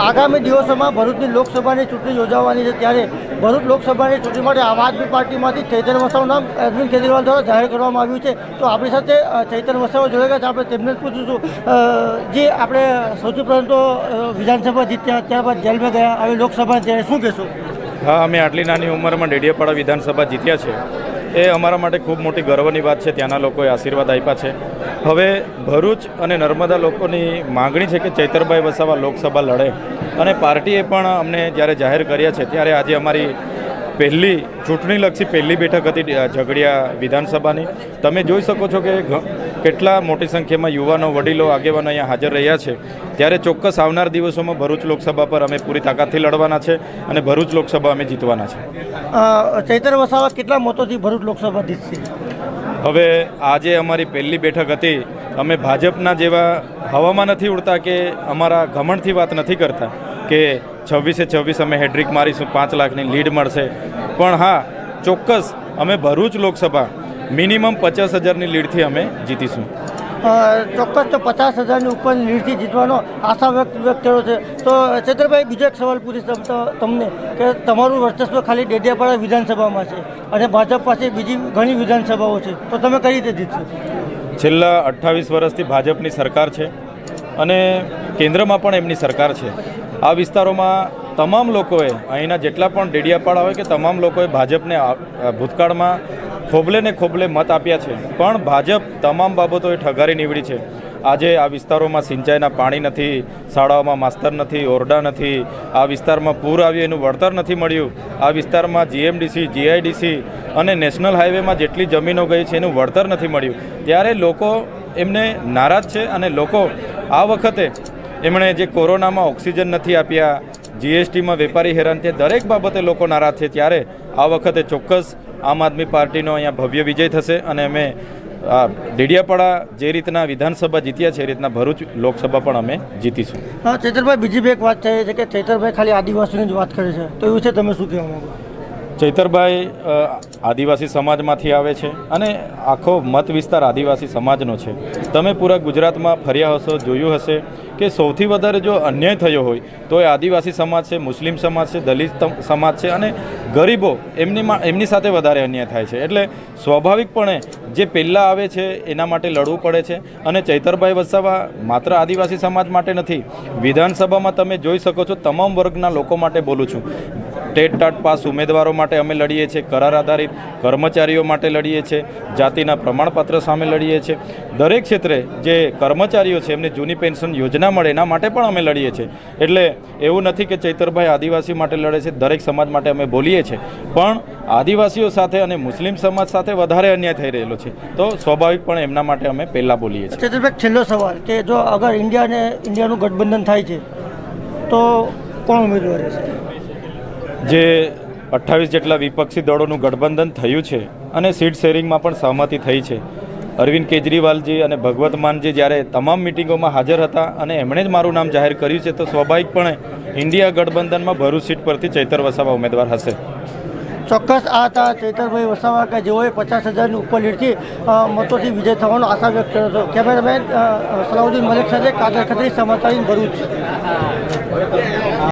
આગામી દિવસોમાં ભરૂચની લોકસભાની ચૂંટણી યોજાવાની છે, ત્યારે ભરૂચ લોકસભાની ચૂંટણી માટે આમ આદમી પાર્ટીમાંથી ચૈતર વસાવાનું નામ અરવિંદ કેજરીવાલ દ્વારા જાહેર કરવામાં આવ્યું છે. તો આપણી સાથે ચૈતર વસાવા જોડાયા છે, આપણે તેમને પૂછીશું. જે આપણે સૌથી પ્રથમ તો વિધાનસભા જીત્યા, ત્યારબાદ જેલમાં ગયા, હવે લોકસભા ત્યારે શું કહેશો? હા, અમે આટલી નાની ઉંમરમાં ડેડિયાપાડા વિધાનસભા જીત્યા છે. એ અમારા માટે ખૂબ મોટી ગર્વની વાત છે. ત્યાંના લોકોએ આશીર્વાદ આપ્યા છે. હવે ભરૂચ અને નર્મદા લોકોની માગણી છે કે ચૈતરભાઈ વસાવા લોકસભા લડે, અને પાર્ટીએ પણ અમને જ્યારે જાહેર કર્યા છે ત્યારે આજે અમારી પહેલી ચૂંટણીલક્ષી પહેલી બેઠક હતી ઝઘડિયા વિધાનસભાની. તમે જોઈ શકો છો કે કેટલા મોટી સંખ્યામાં યુવાનો, વડીલો, આગેવાનો અહીંયા હાજર રહ્યા છે. ત્યારે ચોક્કસ આવનાર દિવસોમાં ભરૂચ લોકસભા પર અમે પૂરી તાકાતથી લડવાના છે અને ભરૂચ લોકસભા અમે જીતવાના છે. ચૈતર વસાવા કેટલા મતોથી ભરૂચ લોકસભા જીતશે? હવે આજે અમારી પહેલી બેઠક હતી. અમે ભાજપના જેવા હવામાં નથી ઉડતા કે અમારા ઘમંડથી વાત નથી કરતા કે 26-26 અમે હેડ્રિક મારીશું, 5 લાખની લીડ મળશે. પણ હા, ચોક્કસ અમે ભરૂચ લોકસભા મિનિમમ 50,000ની લીડથી અમે જીતીશું. ચોક્કસ તો 50,000ની ઉપરની લીડથી જીતવાનો આશા વ્યક્ત કર્યો છે. તો ચૈતરભાઈ, બીજો એક સવાલ પૂછીશ તમને કે તમારું વર્ચસ્વ ખાલી ડેડિયાપાડા વિધાનસભામાં છે અને ભાજપ પાસે બીજી ઘણી વિધાનસભાઓ છે, તો તમે કઈ રીતે જીતશો? છેલ્લા 28 વર્ષથી ભાજપની સરકાર છે અને કેન્દ્રમાં પણ એમની સરકાર છે. આ વિસ્તારોમાં તમામ લોકોએ, અહીંના જેટલા પણ ડેડિયાપાડા હોય કે તમામ લોકોએ ભાજપને ભૂતકાળમાં ખોબલે ને ખોબલે મત આપ્યા છે. પણ ભાજપ તમામ બાબતોએ ઠગારી નીવડી છે. આજે આ વિસ્તારોમાં સિંચાઈના પાણી નથી, શાળાઓમાં માસ્તર નથી, ઓરડા નથી, આ વિસ્તારમાં પૂર આવ્યું એનું વળતર નથી મળ્યું, આ વિસ્તારમાં જીએમડીસી, જીઆઈડીસી અને નેશનલ હાઈવેમાં જેટલી જમીનો ગઈ છે એનું વળતર નથી મળ્યું. ત્યારે લોકો એમને નારાજ છે અને લોકો આ વખતે એમણે જે કોરોનામાં ઓક્સિજન નથી આપ્યા, જીએસટીમાં વેપારી હેરાન, તે દરેક બાબતે લોકો નારાજ છે. ત્યારે આ વખતે ચોક્કસ આમ આદમી પાર્ટીનો અહીંયા ભવ્ય વિજય થશે અને અમે ડેડિયાપાડા જે રીતના વિધાનસભા જીત્યા છે એ રીતના ભરૂચ લોકસભા પણ અમે જીતીશું. હા ચૈતરભાઈ, બીજી બે એક વાત થઈ છે કે ચૈતરભાઈ ખાલી આદિવાસીની જ વાત કરે છે, તો એવું છે, તમે શું કહેવા માંગો? ચૈતરભાઈ આદિવાસી સમાજમાંથી આવે છે અને આખો મત વિસ્તાર આદિવાસી સમાજનો છે. તમે પૂરા ગુજરાતમાં ફર્યા હશો, જોયું હશે કે સૌથી વધારે જો અન્યાય થયો હોય તો એ આદિવાસી સમાજ છે, મુસ્લિમ સમાજ છે, દલિત સમાજ છે અને ગરીબો, એમની સાથે વધારે અન્યાય થાય છે. એટલે સ્વાભાવિકપણે જે પહેલાં આવે છે એના માટે લડવું પડે છે. અને ચૈતરભાઈ વસાવા માત્ર આદિવાસી સમાજ માટે નથી, વિધાનસભામાં તમે જોઈ શકો છો તમામ વર્ગના લોકો માટે બોલું છું. ટેટ ટાટ પાસ ઉમેદવારો માટે અમે લડીએ છીએ, કરાર આધારિત કર્મચારીઓ માટે લડીએ છીએ, જાતિના પ્રમાણપત્ર સામે લડીએ છીએ. દરેક ક્ષેત્રે જે કર્મચારીઓ છે એમને જૂની પેન્શન યોજના મળે એના માટે પણ અમે લડીએ છીએ. એટલે એવું નથી કે ચૈતરભાઈ આદિવાસી માટે લડે છે, દરેક સમાજ માટે અમે બોલીએ છીએ. પણ આદિવાસીઓ સાથે અને મુસ્લિમ સમાજ સાથે વધારે અન્યાય થઈ રહેલો છે, તો સ્વાભાવિકપણે એમના માટે અમે પહેલાં બોલીએ છીએ. ચૈતરભાઈ, છેલ્લો સવાલ કે જો અગર ઇન્ડિયાનું ગઠબંધન થાય છે તો કોણ ઉમેદવાર રહેશે? જે 28 જેટલા વિપક્ષી દળોનું ગઠબંધન થયું છે અને સીટ શેરિંગમાં પણ સહમતિ થઈ છે. અરવિંદ કેજરીવાલજી અને ભગવત માનજી જ્યારે તમામ મિટિંગોમાં હાજર હતા અને એમણે જ મારું નામ જાહેર કર્યું છે, તો સ્વાભાવિકપણે ઇન્ડિયા ગઠબંધનમાં ભરૂચ સીટ પરથી ચૈતર વસાવા ઉમેદવાર હશે. ચોક્કસ આ હતા ચૈતરભાઈ વસાવા કે જેઓએ 50,000ની ઉપર લીડથી મતોથી વિજય થવાનો આશા વ્યક્ત કર્યો હતો. કેમેરામેન સલાઉદ્દીન મલિક સાથે કાદર ખત્રી, સમાચાર ભરૂચ.